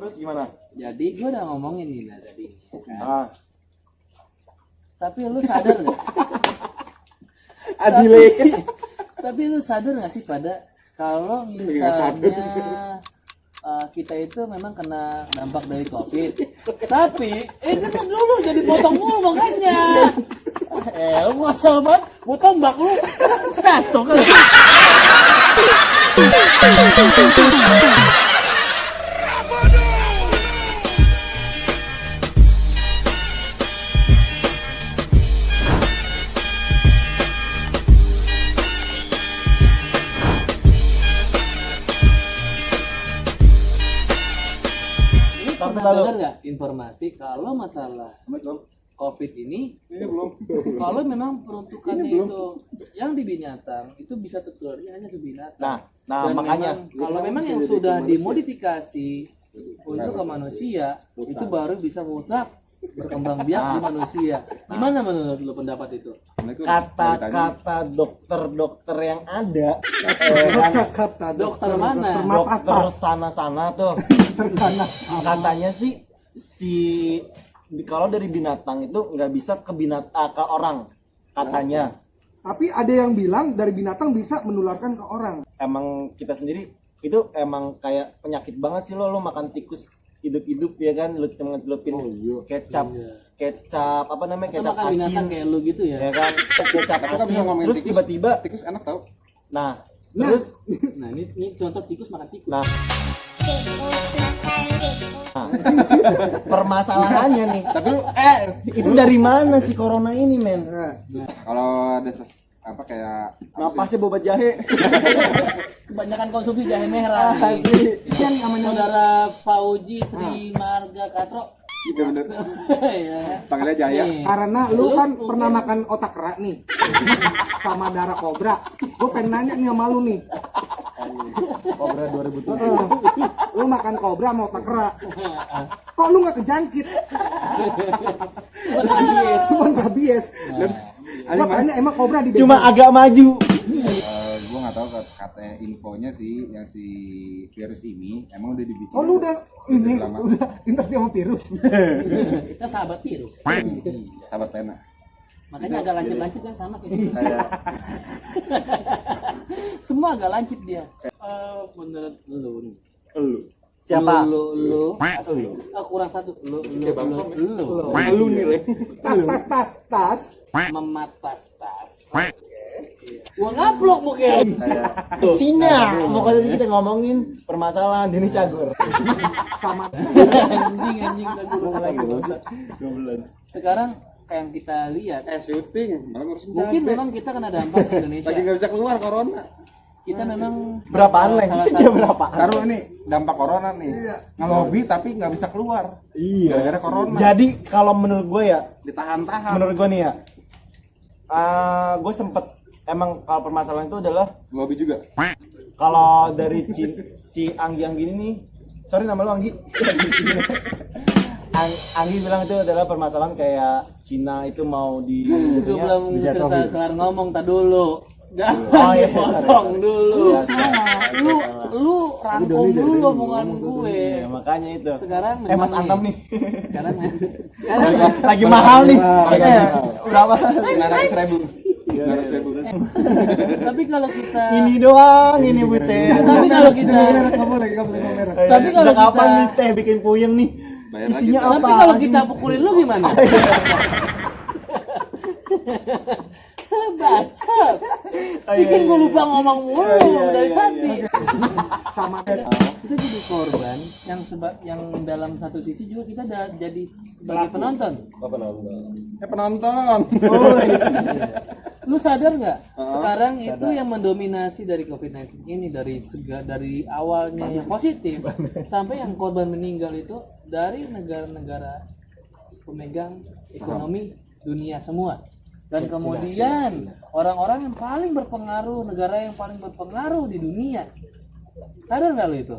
Terus gimana? Jadi gue udah ngomongin nih tadi Ah. Tapi lu sadar nggak? Adile. Tapi lu sadar nggak sih pada kalau misalnya kita itu memang kena dampak dari COVID, tapi kita dulu jadi potong mulu makanya. Lu ngasal banget, mau tombak lu jatuh kan. Pernah dengar nggak informasi kalau masalah COVID ini belum. kalau memang peruntukannya itu yang di binatang itu bisa tertularnya hanya ke binatang. Nah Dan makanya kalau memang yang sudah dimodifikasi untuk ke manusia itu baru bisa mutlak berkembang biak di manusia. Gimana menurut lu pendapat itu? kata-kata dokter yang ada, Kata Dokter mana? dokter sana tuh, katanya sih kalau dari binatang itu nggak bisa ke orang katanya. Tapi ada yang bilang dari binatang bisa menularkan ke orang. Emang kita sendiri itu emang kayak penyakit banget sih lo makan tikus hidup ya kan, lu cuma ngelupin kecap apa namanya, Atau kecap makan binatang asin kayak lu gitu ya? ya kan, kecap asin terus tikus, tiba-tiba tikus enak tau. Terus Nah ini contoh tikus makan tikus. Nah, permasalahannya nih, Tapi lu itu dari mana sih corona ini, men? kalau ada kayak Napasnya boba jahe. Kebanyakan konsumsi jahe merah nih. Yang namanya Saudara Fauji Tri Marga Katro. gitu bener. Ya. Panggilnya Jaya. Nih. karena lu kan pernah makan otak kera nih sama darah kobra. Gue pengen nanya nih sama lu nih. Kobra 2007. Lu makan kobra sama otak kera. Kok lu nggak kejangkit? Cuma rabies. Gua tanya emang kobra di Cuma agak maju. Gue nggak tahu katanya infonya sih yang si virus ini emang udah dibikin. Oh lu udah ini lama. udah interview sama virus. Kita sahabat virus. Sahabat pena. Makanya agak lancip-lancip kan sama kayak gitu. Semua agak lancip dia. Menurut lu nih. Lu. Siapa? Lu. Kurang satu. Lu. Lu nih, Le. Tas. Mematas-tas. Gua ngaplok mungkin. Cina. Pokoknya kita ngomongin permasalahan Denny Cagur. Sama anjing lagi. 12. Sekarang kayak yang kita lihat Syuting malah ngurusin mungkin cabe. memang kita kena dampak di Indonesia. Lagi nggak bisa keluar corona. Kita memang Berapaan, Leng? salah Iya, satu berapa? Taruh ini dampak corona nih. Ngelobi tapi nggak bisa keluar. Iya. Gara-gara corona. Jadi kalau menurut gue ya, ditahan-tahan. menurut gue nih ya, gue sempet emang kalau permasalahan itu adalah Ngelobi juga. kalau dari si Anggi yang gini nih, sorry nama lu Anggi. Anggi bilang itu adalah permasalahan kayak Cina itu mau di Gue belum cerita kelar ngomong, tak dulu. Jangan Oh, iya, dipotong dulu. Iya, Salah. Lu rangkum dulu omongan gue. Ya, makanya itu. Sekarang Mas memang Antam nih. Sekarang Lagi mahal nih. Berapa? 900.000. 900.000. tapi kalau kita Ini doang, ini buset. tapi kalau kita nggak boleh merah. Tapi kalau Sejak kapan kita- nih teh bikin puyeng nih? Bayar Isinya lagi. apa? tapi kalau kita pukulin lu gimana? Bacot. Bikin gue lupa ngomong mulu dari tadi. Sama Kita jadi korban yang dalam satu sisi juga kita jadi sebagai penonton. Penonton. Lu sadar nggak? Sekarang itu yang mendominasi dari COVID-19 ini dari awalnya yang positif sampai yang korban meninggal itu dari negara-negara pemegang ekonomi dunia semua. Dan kemudian orang-orang yang paling berpengaruh, negara yang paling berpengaruh di dunia. Sadar nggak lu itu?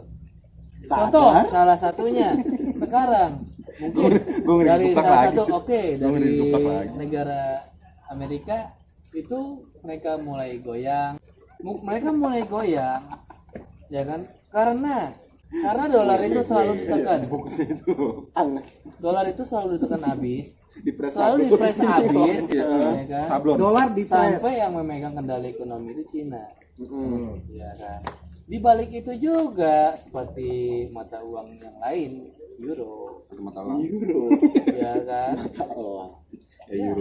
Contoh salah satunya sekarang mungkin dari salah satu dari negara Amerika itu mereka mulai goyang ya kan, karena Karena dolar itu selalu ditekan. Aneh. Dolar itu selalu ditekan habis. Dipres Selalu dipres habis, Iya. ya kan? Sablon. Dolar di press. Sampai yang memegang kendali ekonomi itu Cina. Ya kan. Di balik itu juga seperti mata uang yang lain, euro, Masalah. ya kan.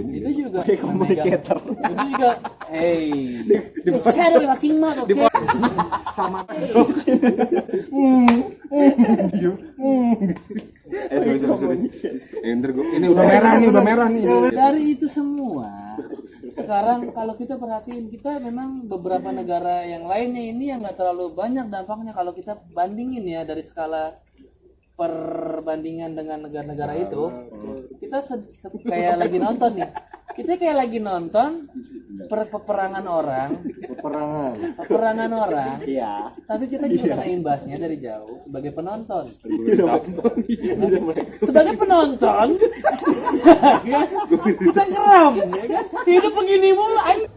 Itu juga Communicator. itu juga share fucking mouth, oke. Sama Ini udah merah nih. Dari itu semua, sekarang kalau kita perhatiin, kita memang beberapa negara yang lainnya ini yang nggak terlalu banyak dampaknya kalau kita bandingin ya dari skala perbandingan dengan negara-negara itu. Kita kayak lagi nonton nih. Kita kayak lagi nonton peperangan orang, Iya. tapi kita juga kena imbasnya dari jauh sebagai penonton. Sebagai penonton, ya kan? Kita geram, ya kan? Hidup begini mulu, anjing.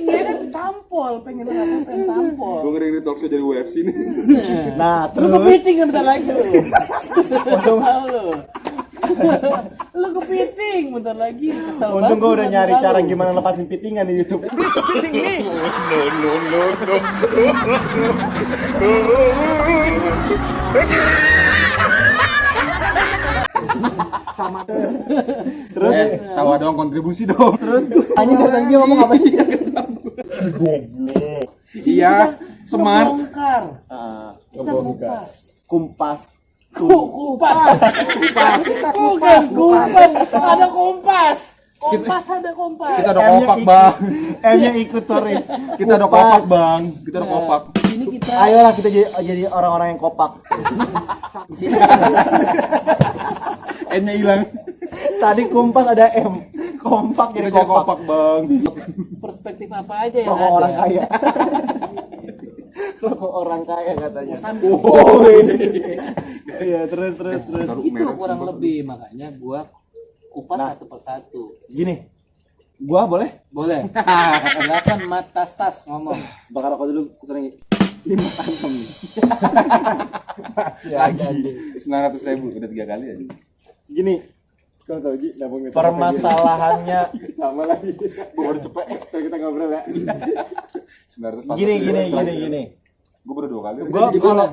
Ya kan tampol, pengen tampol. Gue ngeri talk show jadi UFC nih. Nah, Lu terus kepiting kan bentar lagi lu. Tahu lu. Lu kepiting bentar lagi. Kesel untung gue udah banget nyari muka cara lu. gimana lepasin pitingan di YouTube. sama Terus Tawa dong, kontribusi dong. anjing kata dia ngomong apa sih? Di sini Iya, kita smart. ngebongkar. Kita Ngebongkar. kupas. Kumpas. Kupas. Bukan kumpas. Ada kompas. Kompas ada kompas. Kita udah kopak, Bang. M-nya ikut, sorry. Kita udah kopak, Bang. Kita udah kopak. Di sini kita Ayolah kita jadi orang-orang yang kopak. di sini N-nya hilang. Tadi kumpas ada M. Kompak Kita jadi jadi kopak. kopak, Bang. perspektif apa aja yang Rokok ada. orang kaya. Rokok orang kaya katanya. Sambil Iya, terus. itu kurang lebih, makanya gua kupas Nah. satu persatu. Gini. Gua boleh Boleh. Silakan Mat Tas ngomong. bakar rokok dulu sering 5 kantong nih. Lagi 900.000 udah 3 kali aja. Gini. Kau tahu Ji, permasalahannya Sama lagi. Baru cepet. Kita ngobrol ya. 900. gini. Gue baru 2 kali. Gua Gimana?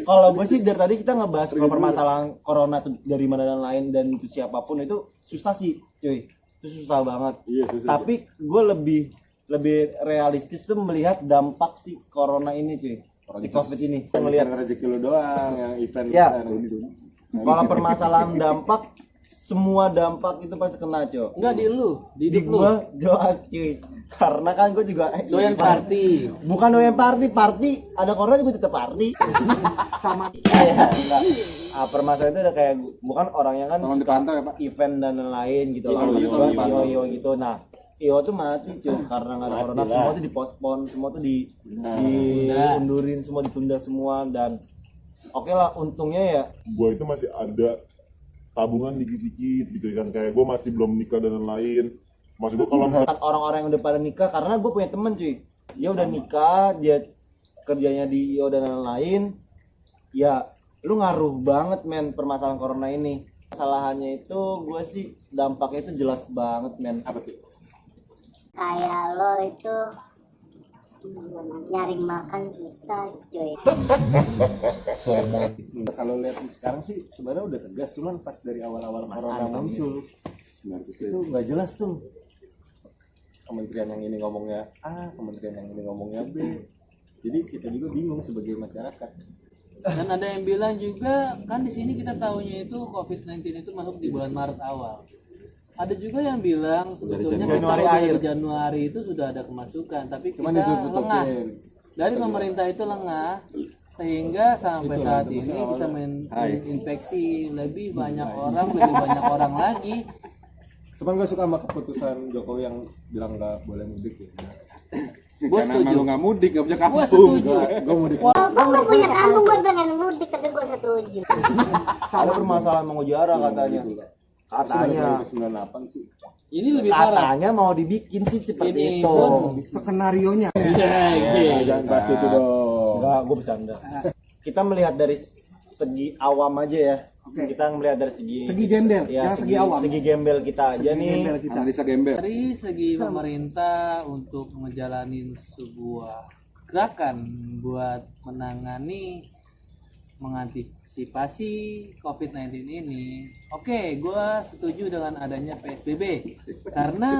kalau gue sih dari tadi kita ngebahas kalau permasalahan corona tuh dari mana dan lain dan itu siapapun itu susah sih, cuy. Itu susah banget. Iya, susah. Tapi gue lebih realistis tuh melihat dampak si corona ini, cuy. Si Covid ini. Melihat rezeki lu doang yang event Ya. ini dulu. kalau permasalahan dampak, semua dampak itu pasti kena, cuy. Enggak di lu, di Di hidup lu. gue jelas, cuy. Karena kan gue juga Doyan party. Bukan doyan party ada corona juga tetap party. sama Enggak. Permasalahan itu udah kayak bukan orang yang kan Tolong suka dipantau ya, Pak. event dan lain-lain gitu Iya, loh. iya, Maksud gua, iya. Iyo gitu. Nah, Iyo tuh mati cuy karena nggak ada corona, semua tuh dipospon, semua tuh diundurin, semua ditunda semua dan oke lah untungnya ya gue itu masih ada tabungan dikit-dikit gitu kan, kayak gue masih belum nikah dan lain-lain. Maksud gue kalau misalnya kan orang-orang yang udah pada nikah karena gue punya temen cuy. Dia udah nikah, dia kerjanya di Iyo dan lain-lain. Ya, lu ngaruh banget men permasalahan corona ini. Kesalahannya itu gue sih dampaknya itu jelas banget men. Apa tuh? Kayak lo itu nyari makan susah cuy. Kalau lihat sekarang sih sebenarnya udah tegas, cuman pas dari awal-awal corona muncul itu nggak jelas tuh. Kementerian yang ini ngomongnya A, kementerian yang ini ngomongnya B. Jadi kita juga bingung sebagai masyarakat. Dan ada yang bilang juga kan di sini kita tahunya itu COVID-19 itu masuk di bulan Maret awal. Ada juga yang bilang sebetulnya kita Januari udah akhir. dari Januari itu sudah ada kemasukan, tapi Cuman kita ditutup-tutupin. lengah. Dari pemerintah itu lengah sehingga sampai saat ini bisa menginfeksi lebih banyak orang lagi. Cuman gue suka sama keputusan Jokowi yang bilang nggak boleh mudik ya. Gue setuju. Lu nggak mudik, nggak punya kampung. Gue setuju. Gue mudik. Walaupun gue punya kampung gue pengen mudik tapi gue setuju. Ada permasalahan menguji arah katanya. Katanya. 98 sih. Ini lebih parah. Katanya mau dibikin sih Ini seperti itu. pun. Skenarionya. Iya, Jangan bahas itu dong. Enggak, gue bercanda. Kita melihat dari segi awam aja ya. Oke. Kita melihat dari segi Segi gembel, ya, jangan segi awam. Segi gembel kita aja Segi nih. gembel kita. Analisa gembel. Dari segi pemerintah untuk ngejalanin sebuah gerakan buat menangani mengantisipasi COVID-19 ini, oke, gue setuju dengan adanya PSBB karena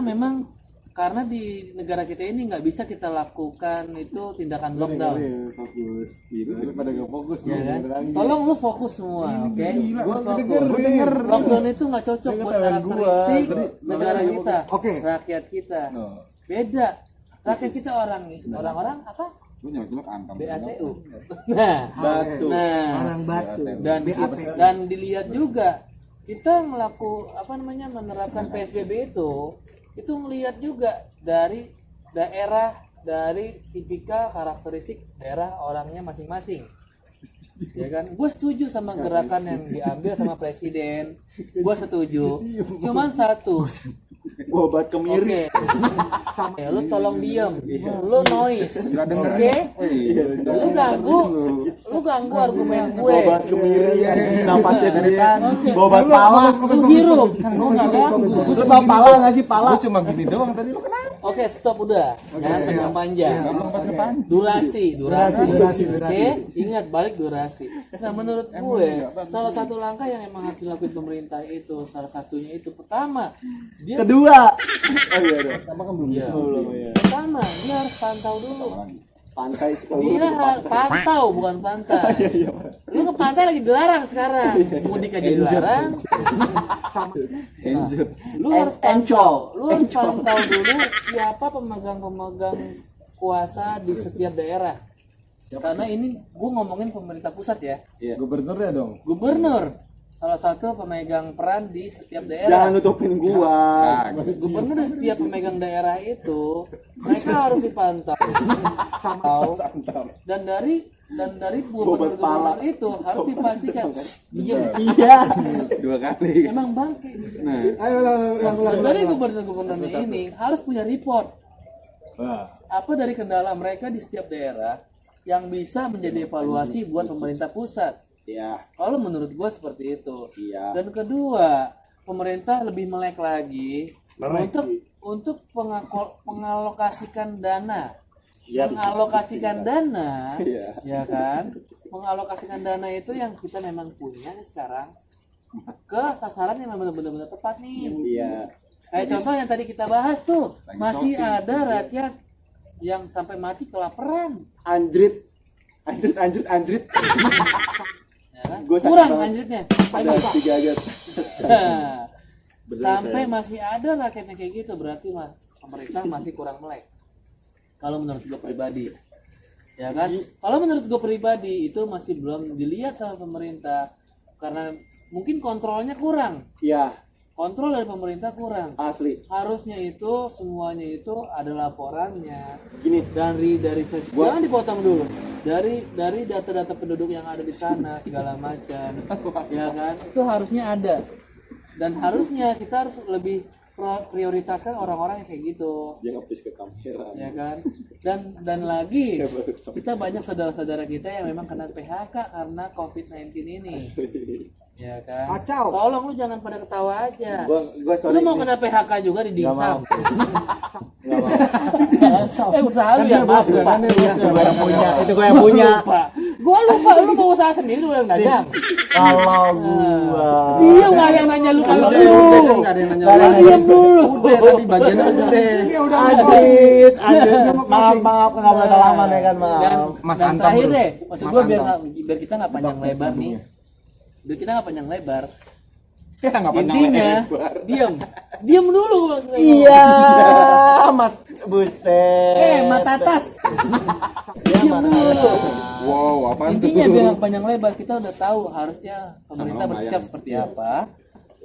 di negara kita ini nggak bisa kita lakukan itu tindakan lockdown, Fokus. Itu pada gak fokus ya nih. kan? Tolong lu fokus semua, oke? Gua fokus. Lockdown itu nggak cocok buat karakteristik negara kita, Oke. rakyat kita. No. Beda. Rakyat kita orang-orang apa? Lu nyelak-nyelak antam. BATU. Nah, Batu. Barang batu. dan dilihat juga kita menerapkan PSBB itu melihat juga dari daerah, dari tipikal karakteristik daerah orangnya masing-masing, ya kan? Gue setuju sama gerakan yang diambil sama presiden, gue setuju, cuman satu. Obat kemiri. Oke, lu tolong diam, lu noise, oke? Lu ganggu argumen gue. Obat kemiri. Napasnya deretan. Oke. Obat pala. Lu hirup, lu nggak ganggu. Lu tau pala nggak sih pala? Cuma gini doang tadi lu kenapa? Oke, stop udah. Jangan panjang-panjang. Durasi. Oke, ingat balik durasi. Nah, menurut gue, salah satu langkah yang emang harus dilakukan pemerintah itu, salah satunya itu pertama, dia Kedua. Oh iya dong. Sama kan belum Iya. belum ya. pertama dia harus pantau dulu. Pantai Dia harus pantau, bukan pantai. Lu ke pantai lagi dilarang sekarang. Mudik aja dilarang. Lu harus pantau. Lu harus pantau dulu siapa pemegang-pemegang kuasa di setiap daerah. Karena ini gue ngomongin pemerintah pusat ya. Gubernur ya dong. Gubernur salah satu pemegang peran di setiap Jangan daerah. nutupin gua. Gubernur dan setiap pemegang daerah itu mereka harus dipantau. Dan dari gubernur itu harus dipastikan diam. Iya. Dua kali. Emang bangke. Ayo Dan dari gubernur-gubernur ini harus punya report Wah. apa dari kendala mereka di setiap daerah yang bisa menjadi evaluasi buat pemerintah pusat. Iya. Kalau menurut gua seperti itu. Iya. Dan kedua, pemerintah lebih melek lagi untuk pengalokasikan dana. Iya. Mengalokasikan dana, Iya. ya kan? Mengalokasikan dana itu yang kita memang punya nih sekarang ke sasaran yang memang benar-benar tepat nih. Iya. Kayak contoh yang tadi kita bahas tuh, Lagi masih shopping. ada rakyat yang sampai mati kelaparan. Anjrit. Ya kan? Gua sakit Kurang banget. anjritnya. Ada Lagi. 3 aja. Sampai masih ada rakyatnya kayak gitu, berarti pemerintah masih kurang melek. Kalau menurut gue pribadi, ya kan? Kalau menurut gue pribadi itu masih belum dilihat sama pemerintah karena mungkin kontrolnya kurang. Iya, Kontrol dari pemerintah kurang. asli. Harusnya itu semuanya itu ada laporannya. Gini, Dari jangan dipotong dulu. Dari data-data penduduk yang ada di sana segala macam, ya kan? Itu harusnya ada. Dan harusnya kita harus lebih prioritaskan orang-orang yang kayak gitu, dia nge-push ke kamera. ya kan? Dan lagi kita banyak saudara-saudara kita yang memang kena PHK karena COVID-19 ini, ya kan? Kacau. Tolong lu jangan pada ketawa aja. Gua sorry. Lu mau kena PHK juga di Nggak dimsum. mau. Usaha lu ya, maaf lupa. Gua yang punya, itu gua yang punya. Gua lupa, lu mau usaha sendiri lu yang dagang. Kalau gua. Dia nggak ada yang nanya lu kalau lu. Nggak ada yang nanya. Lu diam dulu. Udah tadi bagiannya udah. Ini udah Adit, maaf, nggak boleh salaman ya kan, maaf. Dan, Mas dan Antam terakhir dulu. deh, maksud Mas gua Antam. biar kita nggak panjang lebar nih. Biar kita nggak panjang lebar. Ya nggak panjang Intinya, diam dulu maksudnya. Iya, Mas buset. Mata atas. Iya, Diam dulu. Wow, apaan Intinya tuh? biar nggak panjang lebar, kita udah tahu harusnya pemerintah bersikap seperti apa.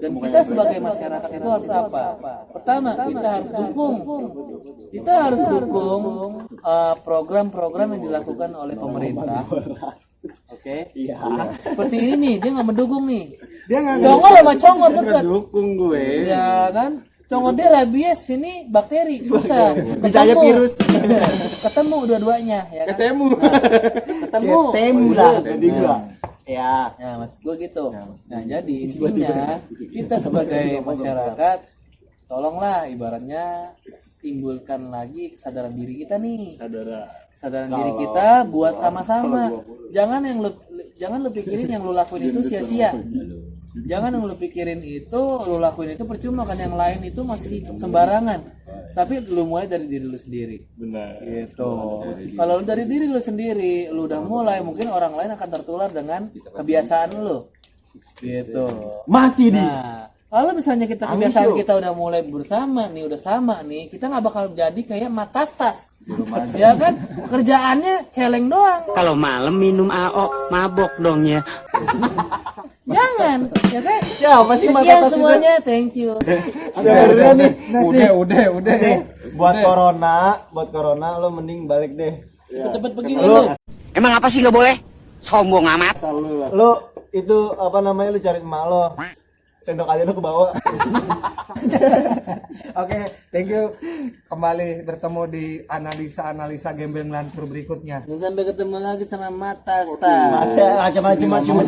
Dan kita sebagai masyarakat itu harus apa? Pertama, kita harus dukung program-program yang dilakukan oleh pemerintah. Oke. Iya. Seperti ini nih, dia nggak mendukung nih. Dia nggak Congor sama congor deket. Dukung gue. Ya kan? Congode rabies ini bakteri bisa Bisa aja virus. ketemu dua-duanya ya kan? Ketemu. Ketemu lah jadi gua. Ya. Ya mas gue gitu. Nah jadi intinya kita sebagai masyarakat tolonglah ibaratnya timbulkan lagi kesadaran diri kita nih. Kesadaran diri kita buat sama-sama. Jangan lu pikirin yang lu lakuin itu sia-sia. Jangan yang lu pikirin itu lu lakuin itu percuma kan, yang lain itu masih sembarangan. Tapi lu mulai dari diri lu sendiri. Benar. Gitu. Kalau lu dari diri lu sendiri, lu udah mulai, mungkin orang lain akan tertular dengan kebiasaan lu. Gitu. Masih di. Nah, kalau misalnya kebiasaan kita udah mulai bersama nih, udah sama nih, kita nggak bakal jadi kayak Matastas. Ya kan? Kerjaannya celeng doang. Kalau malam minum AO, mabok dong ya. Jangan, ya kan? Siapa sih Sekian Matastas itu? semuanya, thank you. Udah nih. Udah. Nih, buat corona lo mending balik deh. Cepet-cepet begini Lu- lu. Emang apa sih nggak boleh? Sombong amat. Lo itu apa namanya, lu cari emak lo. Sendok aja lo ke bawah. Oke, thank you. Kembali bertemu di analisa gembel ngelantur berikutnya. Dan sampai ketemu lagi sama Matastas. Macam-macam.